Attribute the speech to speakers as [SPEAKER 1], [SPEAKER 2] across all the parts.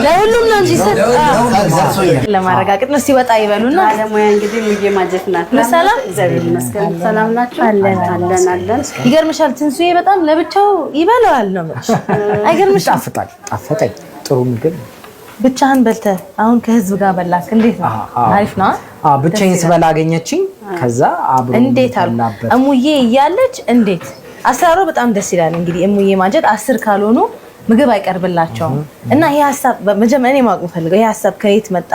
[SPEAKER 1] ለሁሉም ነው እንጂ ለማረጋገጥ ነው ሲወጣ ይበሉና
[SPEAKER 2] ባለሙያ እንግዲህ ሙዬ ማጀት ናት።
[SPEAKER 1] ሰላም
[SPEAKER 2] እግዚአብሔር ይመስገን። ሰላም ናችሁ? አለን።
[SPEAKER 1] ይገርምሻል ትንሱዬ በጣም ለብቻው ይበላዋል ነው ማለት አይገርምሽ?
[SPEAKER 3] ጣፈጠኝ ጥሩ ምግብ
[SPEAKER 1] ብቻህን በልተህ አሁን ከህዝብ ጋር በላክ እንዴት ነው? አሪፍ ነው።
[SPEAKER 3] ብቻዬን ስበላ አገኘችኝ። ከዛ አብሮ
[SPEAKER 1] እንዴት አልናበት እሙዬ እያለች እንዴት አሰራሩ በጣም ደስ ይላል። እንግዲህ እሙዬ ማጀት 10 ካልሆኑ ምግብ አይቀርብላቸውም እና ይሄ ሐሳብ መጀመሪያ እኔ ማወቅ ፈልገው ይሄ ሐሳብ ከየት መጣ?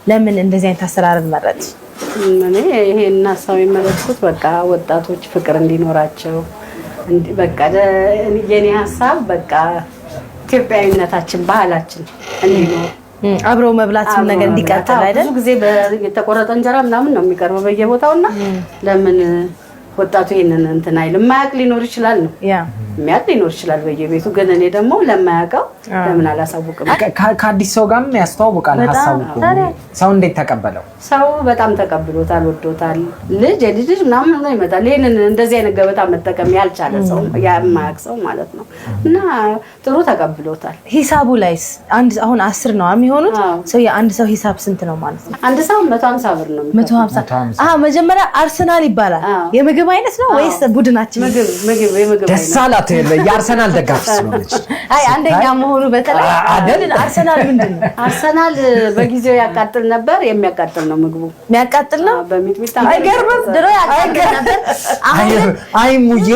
[SPEAKER 1] ለምን እንደዚህ አይነት አሰራር መረጥሽ?
[SPEAKER 2] እኔ ይሄን ሐሳብ የመረጥኩት በቃ ወጣቶች ፍቅር እንዲኖራቸው በቃ የኔ ሐሳብ በቃ ኢትዮጵያዊነታችን ባህላችን እንዲኖር
[SPEAKER 1] አብረው መብላትም ነገር እንዲቀጥል አይደል?
[SPEAKER 2] ብዙ ጊዜ የተቆረጠ እንጀራ ምናምን ነው የሚቀርበው በየቦታውና ለምን ወጣቱ ይሄንን እንትን አይልም? ማያቅ ሊኖር ይችላል ነው የሚያቅ ሊኖር ይችላል በየቤቱ ግን እኔ ደግሞ ለማያውቀው ለምን አላሳውቅም?
[SPEAKER 3] ከአዲስ ሰው ጋርም ያስተዋውቃል ሐሳቡ። ሰው እንዴት ተቀበለው?
[SPEAKER 2] ሰው በጣም ተቀብሎታል፣ ወዶታል። ልጅ ምናምን ነው ይመጣል። ይሄንን እንደዚህ አይነት ገበታ መጠቀም ያልቻለ ሰው የማያውቅ ሰው ማለት ነው እና ጥሩ ተቀብሎታል።
[SPEAKER 1] ሂሳቡ ላይስ አሁን 10 ነው የሚሆኑት። ሰው የአንድ ሰው ሂሳብ ስንት ነው ማለት ነው?
[SPEAKER 2] አንድ ሰው 150 ብር ነው።
[SPEAKER 1] 150 መጀመሪያ አርሰናል ይባላል። የምግብ አይነት ነው ወይስ ቡድናችን?
[SPEAKER 2] ምግብ
[SPEAKER 3] ደስ አላት የአርሰናል ደጋፊ ስለሆነች።
[SPEAKER 1] አይ አንደኛ መሆኑ በተለይ አይደል? አርሰናል ምንድነው?
[SPEAKER 2] አርሰናል በጊዜው ያቃጥል ነበር። የሚያቃጥል ነው ምግቡ።
[SPEAKER 1] የሚያቃጥል ነው
[SPEAKER 2] በሚጥሚጣ
[SPEAKER 1] አይገርምም? ድሮ ያቃጥል ነበር።
[SPEAKER 3] አይ ሙዬ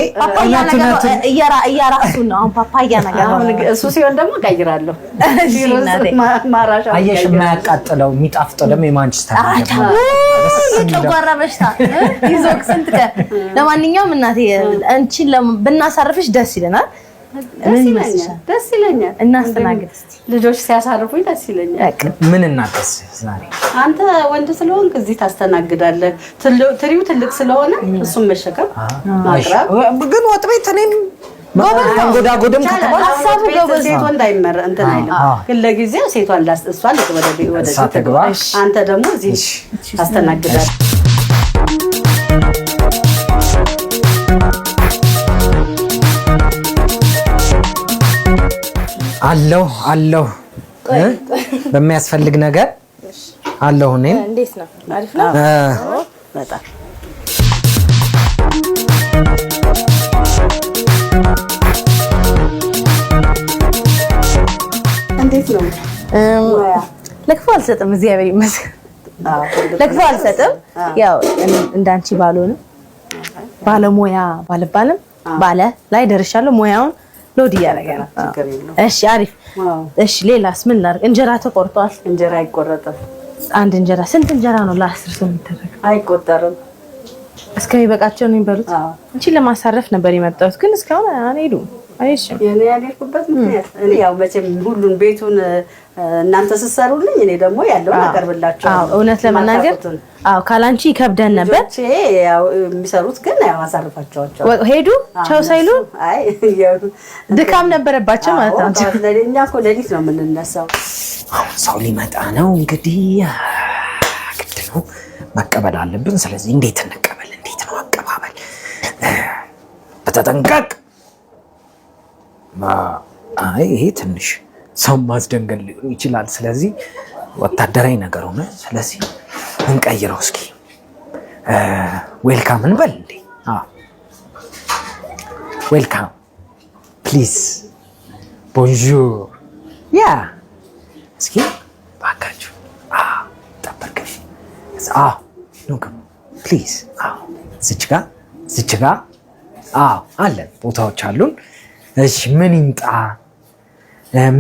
[SPEAKER 1] እያራሱ ነው አሁን ፓፓያ ነገር ነው።
[SPEAKER 2] እሱ ሲሆን ደግሞ ቀይራለሁ። ማራሻ
[SPEAKER 3] አየሽ የማያቃጥለው የሚጣፍጠው ደግሞ የማንቸስተር
[SPEAKER 1] የጨጓራ በሽታ ይዞክ ስንት ቀን። ለማንኛውም እናቴ አንቺን ብናሳርፍሽ ደስ ይለናል።
[SPEAKER 2] ደስ ይለኛል።
[SPEAKER 1] እናስተናግድ እስቲ
[SPEAKER 2] ልጆች ሲያሳርፉኝ ደስ ይለኛል።
[SPEAKER 3] ምን እናቀስ ዛሬ
[SPEAKER 2] አንተ ወንድ ስለሆንክ እዚህ ታስተናግዳለህ። ትሪው ትልቅ ስለሆነ እሱን መሸከም ማቅረብ
[SPEAKER 3] ግን ወጥ ቤት እኔም አንጎዳጎድም ከተባለ
[SPEAKER 2] ሐሳቡ ጎበዝ ሴት ወንድ አይመረ እንትን አይልም። ግን ለጊዜው ሴቷን እሷን ወደ ተግባ አንተ ደግሞ እዚህ ታስተናግዳለህ።
[SPEAKER 3] አለው በሚያስፈልግ ነገር አለው። እኔም
[SPEAKER 1] እንዴት ነው? አሪፍ ነው በጣም
[SPEAKER 2] እንዴት ነው?
[SPEAKER 1] ለክፉ አልሰጥም። እግዚአብሔር ይመስገን ለክፉ አልሰጥም። ያው እንዳንቺ ባልሆንም ባለሙያ ባልባልም ባለ ላይ ደርሻለሁ። ሙያውን ሎድ እያደረገ ነው። እሺ አሪፍ። እሺ ሌላስ ምን ላድርግ? እንጀራ ተቆርጧል።
[SPEAKER 2] እንጀራ አይቆረጥም።
[SPEAKER 1] አንድ እንጀራ ስንት እንጀራ ነው ለ10 ሰው የሚደረገው?
[SPEAKER 2] አይቆጠርም።
[SPEAKER 1] እስከሚበቃቸው ነው የሚበሉት። እንቺ ለማሳረፍ ነበር የመጣሁት ግን እስካሁን አንሄዱም። አይሽም
[SPEAKER 2] የኔ ያልኩበት ምክንያት እኔ ያው መቼም ሁሉን ቤቱን እናንተ ስትሰሩልኝ እኔ ደግሞ ያለውን አቀርብላችኋለሁ።
[SPEAKER 1] እውነት ለመናገር ካላንቺ ይከብደን ነበር።
[SPEAKER 2] ያው የሚሰሩት ግን ያው አሳርፋቸዋለሁ።
[SPEAKER 1] ሄዱ ቻው ሳይሉ
[SPEAKER 2] አይ
[SPEAKER 1] ድካም ነበረባቸው ማለት ነው።
[SPEAKER 2] ለኛ እኮ ሌሊት ነው የምንነሳው።
[SPEAKER 3] አሁን ሰው ሊመጣ ነው እንግዲህ ግድ ነው መቀበል አለብን። ስለዚህ እንዴት እንቀበል? እንዴት ነው አቀባበል? በተጠንቀቅ አይ ይሄ ትንሽ ሰው ማስደንገል ሊሆን ይችላል። ስለዚህ ወታደራዊ ነገር ሆነ። ስለዚህ እንቀይረው እስኪ። ዌልካም እንበል እንዴ? ዌልካም ፕሊዝ ቦንጆር ያ እስኪ ባካችሁ ጠበርከኝ። ኑክ ፕሊዝ ዝች ጋ አለን ቦታዎች አሉን። እሺ ምን ይምጣ?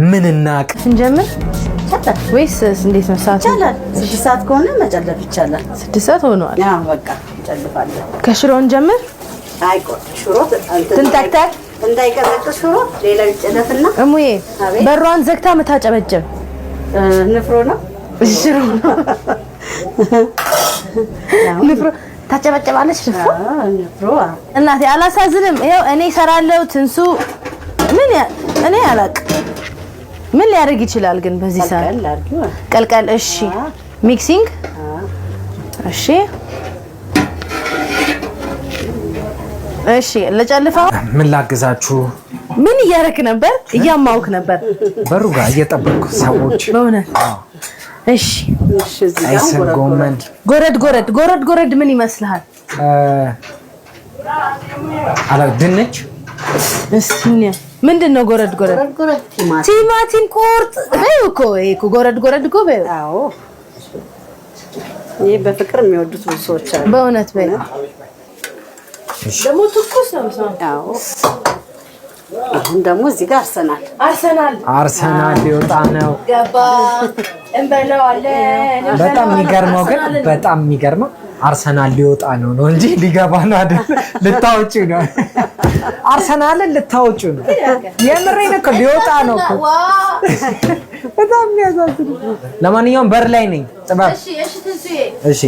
[SPEAKER 3] ምን እናቅ?
[SPEAKER 1] እንጀምር ወይስ እንዴት ነው? ሰዓት
[SPEAKER 2] ይቻላል። 6 ሰዓት ከሆነ መጨለፍ ይቻላል።
[SPEAKER 1] 6 ሰዓት ሆኗል።
[SPEAKER 2] ያው በቃ እንጨልፋለን።
[SPEAKER 1] ከሽሮ እንጀምር።
[SPEAKER 2] አይቆይ ሽሮ
[SPEAKER 1] ትንታክታክ
[SPEAKER 2] እንዳይቀዘቅዝ ሽሮ ሌላ ይጨለፍና
[SPEAKER 1] እሙዬ በሯን ዘግታ መታጨበጨብ
[SPEAKER 2] ንፍሮ ነው
[SPEAKER 1] ሽሮ ነው ንፍሮ ታጨበጨባለች።
[SPEAKER 2] ንፍሮ
[SPEAKER 1] እናቴ አላሳዝንም። ይኸው እኔ እሰራለሁ። ትንሱ እኔ አላውቅም ምን ሊያደርግ ይችላል ግን በዚህ ሰዓት ቀልቀል። እሺ ሚክሲንግ። እሺ
[SPEAKER 3] ምን ላግዛችሁ?
[SPEAKER 1] ምን እያደረክ ነበር? እያማውክ ነበር
[SPEAKER 3] በሩ ጋር እየጠበቅኩ ሰዎች
[SPEAKER 1] በእውነት። እሺ
[SPEAKER 3] አይሰን ጎመን
[SPEAKER 1] ጎረድ ምን ይመስልሃል?
[SPEAKER 3] ድንች
[SPEAKER 1] እስኪ ምንድን ነው ጎረድ ቲማቲም ቁርጥ በይው እኮ ይሄ ጎረድ እኮ በይው።
[SPEAKER 2] አዎ ይሄ በፍቅር የሚወዱት ብዙ ሰዎች አሉ
[SPEAKER 1] በእውነት በይው። ደግሞ ትኩስ ነው ሰው።
[SPEAKER 2] አዎ አሁን ደግሞ እዚህ ጋር
[SPEAKER 1] አርሰናል
[SPEAKER 3] ሊወጣ ነው።
[SPEAKER 1] ገባ እንበላዋለን።
[SPEAKER 3] በጣም የሚገርመው አርሰናል ሊወጣ ነው እንጂ ሊገባ ነው አይደል? ልታወጪው ነው። አርሰናልን ልታወጪው ነው። የምሬን እኮ ሊወጣ ነው እኮ። በጣም የሚያሳዝን። ለማንኛውም በር ላይ ነኝ። ጥበብ እሺ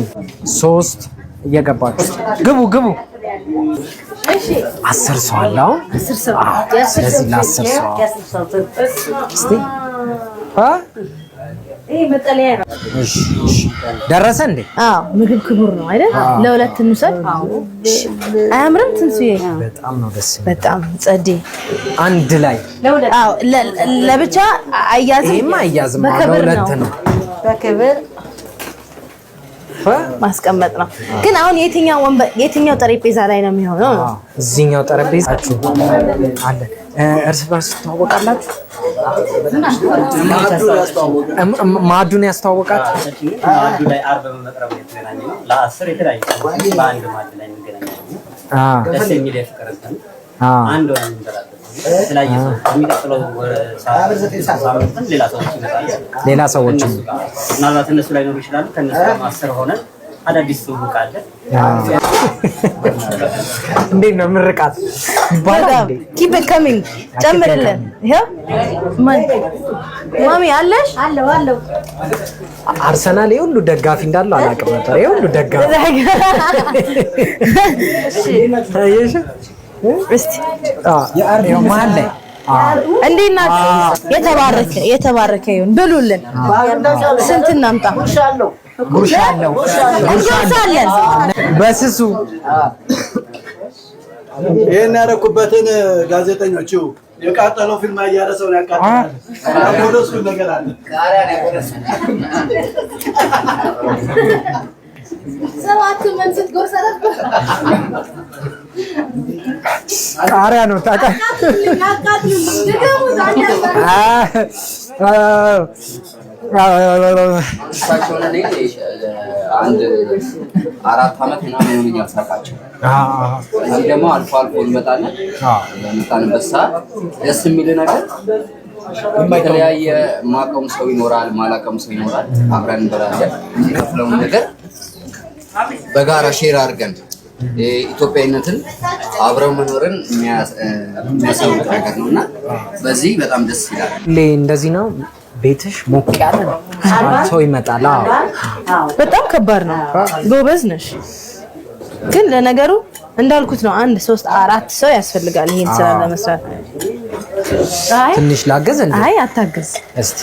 [SPEAKER 3] 3 እየገባችሁ ግቡ። እሺ 10 ሰው አለ አሁን። 10 ሰው ስለዚህ ለ10 ሰው እስቲ
[SPEAKER 1] ይሄ መጠለያ ነው።
[SPEAKER 3] እሺ ደረሰ እንዴ?
[SPEAKER 1] አዎ ምግብ ክቡር ነው አይደል? ለሁለት እንውሰድ። አያምርም? ትንሱዬ
[SPEAKER 3] በጣም ነው ደስ የሚለው።
[SPEAKER 1] በጣም ጸዴ
[SPEAKER 3] አንድ ላይ
[SPEAKER 1] አዎ ለብቻ አያዝም።
[SPEAKER 3] አያዝም ለሁለት ነው።
[SPEAKER 2] በክብር
[SPEAKER 1] ማስቀመጥ ነው። ግን አሁን የትኛው ጠረጴዛ ላይ ነው የሚሆነው?
[SPEAKER 3] እዚህኛው ጠረጴዛችሁ አለ። እርስ በርስ ትተዋወቃላችሁ? ማዕዱን ያስተዋወቃት
[SPEAKER 4] ማዕዱ ላይ አርብ በመቅረብ የተገናኘ ነው። ለ10 የተለያዩ ሰዎች በአንድ ማዕድ ላይ እንገናኛለን። ደስ የሚል የፍቅር እንትን አንድ ወር እንበላለን። የተለያየ ሰው የሚቀጥለው ሳምንት ሌላ ሰዎች ምናልባት እነሱ ላይ ኖሩ ይችላሉ። ከእነሱ ጋር 10 ሆነን አዳዲስ ትውውቅ አለ።
[SPEAKER 3] እንዴት ነው ምርቃት ይባላል?
[SPEAKER 1] ኪፕ ኢት ካሚንግ ጨምርልን። ይሄ ማሚ አለሽ? አለው
[SPEAKER 3] አርሰናል ይሄ ሁሉ ደጋፊ እንዳለው አላውቅም ነበር። ይሄ ሁሉ ደጋፊ እስቲ ያው ማን ላይ
[SPEAKER 1] እንዴት ናችሁ? የተባረከ ይሁን ብሉልን። ስንት እናምጣ?
[SPEAKER 3] ጉርሻ አለው በስሱ
[SPEAKER 5] ይሄን ያደረኩበትን ጋዜጠኞቹ የቃጠለው ፊልም እያደረሰው ነው ያቃጠለው። አቆደሱ ነገር አለ
[SPEAKER 1] ሰባቱ መንስት ጎርሰረፍ
[SPEAKER 3] ቃሪያ ነው ታውቃ
[SPEAKER 6] አንድ 4 ዓመት ምናምን ይሆነኛል ሳውቃቸው። ደግሞ አልፎ እንመጣለን። በመጣንበት ሰዓት ደስ የሚል ነገር የተለያየ ማቀም ሰው ይኖራል፣ ማላቀም ሰው ይኖራል። አብረን እንበላለን። የከፍለውን ነገር በጋራ ሼር አድርገን ኢትዮጵያዊነትን አብረው መኖርን የሚያሳውቅ ነገር ነውና በዚህ በጣም ደስ ይላል።
[SPEAKER 3] እንደዚህ ነው። ቤትሽ ሞቅ ያለ ነው። ሰው ይመጣል።
[SPEAKER 1] በጣም ከባድ ነው። ጎበዝ ነሽ። ግን ለነገሩ እንዳልኩት ነው። 1 3 4 ሰው ያስፈልጋል ይሄን ስራ ለመስራት።
[SPEAKER 3] ትንሽ ላገዝ እንዴ?
[SPEAKER 1] አይ አታገዝ።
[SPEAKER 3] እስቲ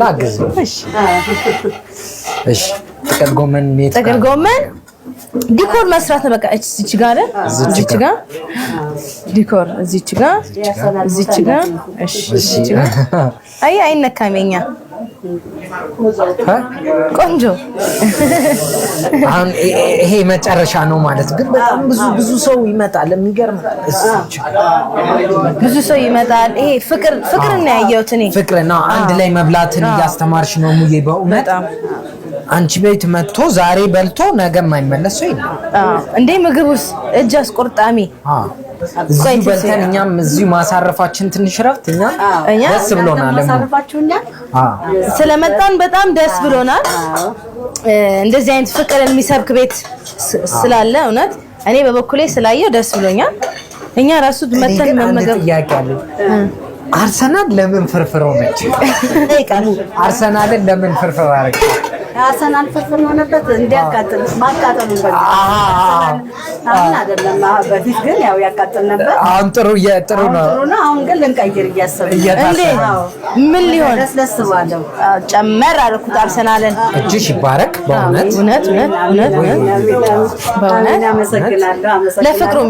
[SPEAKER 2] ላገዝ።
[SPEAKER 3] እሺ ጥቅል ጎመን
[SPEAKER 1] ዲኮር መስራት ነው። በቃ እዚች ጋር ዲኮር እዚች ጋር እሺ አይ አይነካም። የኛ ቆንጆ
[SPEAKER 3] አሁን ይሄ መጨረሻ ነው ማለት ግን በጣም ብዙ ሰው ይመጣል። የሚገርም
[SPEAKER 1] ብዙ ሰው ይመጣል። ይሄ ፍቅር ነው ያየሁት እኔ።
[SPEAKER 3] ፍቅር ነው። አንድ ላይ መብላትን እያስተማርሽ ነው ሙዬ። በእውነት አንቺ ቤት መጥቶ ዛሬ በልቶ ነገ የማይመለስ ሰው የለም።
[SPEAKER 1] እንዴ ምግቡስ እጅ አስቆርጣሚ
[SPEAKER 3] እዚህ በልተን እኛም እዚሁ ማሳረፋችን ትንሽ ረፍት እኛ ደስ ብሎናል።
[SPEAKER 1] ስለመጣን በጣም ደስ ብሎናል። እንደዚህ አይነት ፍቅር የሚሰብክ ቤት ስላለ እውነት እኔ በበኩሌ ስላየው ደስ ብሎኛል። እኛ ራሱ መተን መመገብ
[SPEAKER 3] ጥያቄ አለ። አርሰናል ለምን ፍርፍር ሆነች? አርሰናልን ለምን ፍርፍር አደረገ?
[SPEAKER 2] አርሰናል ፍርፍር ሆነበት እንዲያቃጥል ማቃጠሉ አሁን አይደለም። በፊት ግን ያው ያቃጥል ነበር።
[SPEAKER 3] አሁን ጥሩ ነው።
[SPEAKER 2] አሁን ግን ልንቀይር እያሰብን
[SPEAKER 1] እንዴ ምን ሊሆን
[SPEAKER 2] ደስ ባለው
[SPEAKER 1] ጨመር አልኩት አርሰናልን።
[SPEAKER 3] እጅሽ ይባረክ በእውነት
[SPEAKER 1] በእውነት
[SPEAKER 2] አመሰግናለሁ።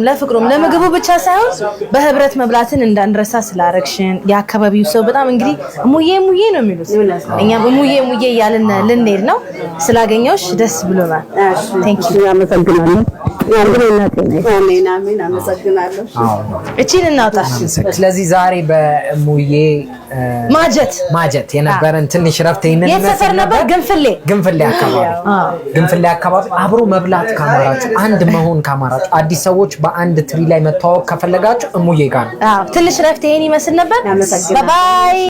[SPEAKER 1] ለፍቅሩም ለምግቡ ብቻ ሳይሆን በህብረት መብላትን እንዳንረሳ ስላረግሽን የአካባቢው ሰው በጣም እንግዲህ እሙዬ ነው የሚሉት። እኛም እሙዬ እያልን ልንሄድ ነው። ስላገኘሁሽ ደስ ብሎናል። ቴንክ ዩ
[SPEAKER 2] አመሰግናለሁ። አሜን አመሰግናለሁ።
[SPEAKER 1] እቺን እናውጣ።
[SPEAKER 3] ስለዚህ ዛሬ በእሙዬ ማጀት የነበረን ትንሽ ረፍት
[SPEAKER 1] የሰፈር ነበር
[SPEAKER 3] ግንፍሌ አካባቢ አብሮ መብላት ካማራችሁ አንድ መሆን ካማራችሁ አዲስ ሰዎች በአንድ ትሪ ላይ መተዋወቅ ከፈለጋችሁ እሙዬ ጋር ነው።
[SPEAKER 1] ትንሽ ረፍት ይሄን ይመስል ነበር። ባይ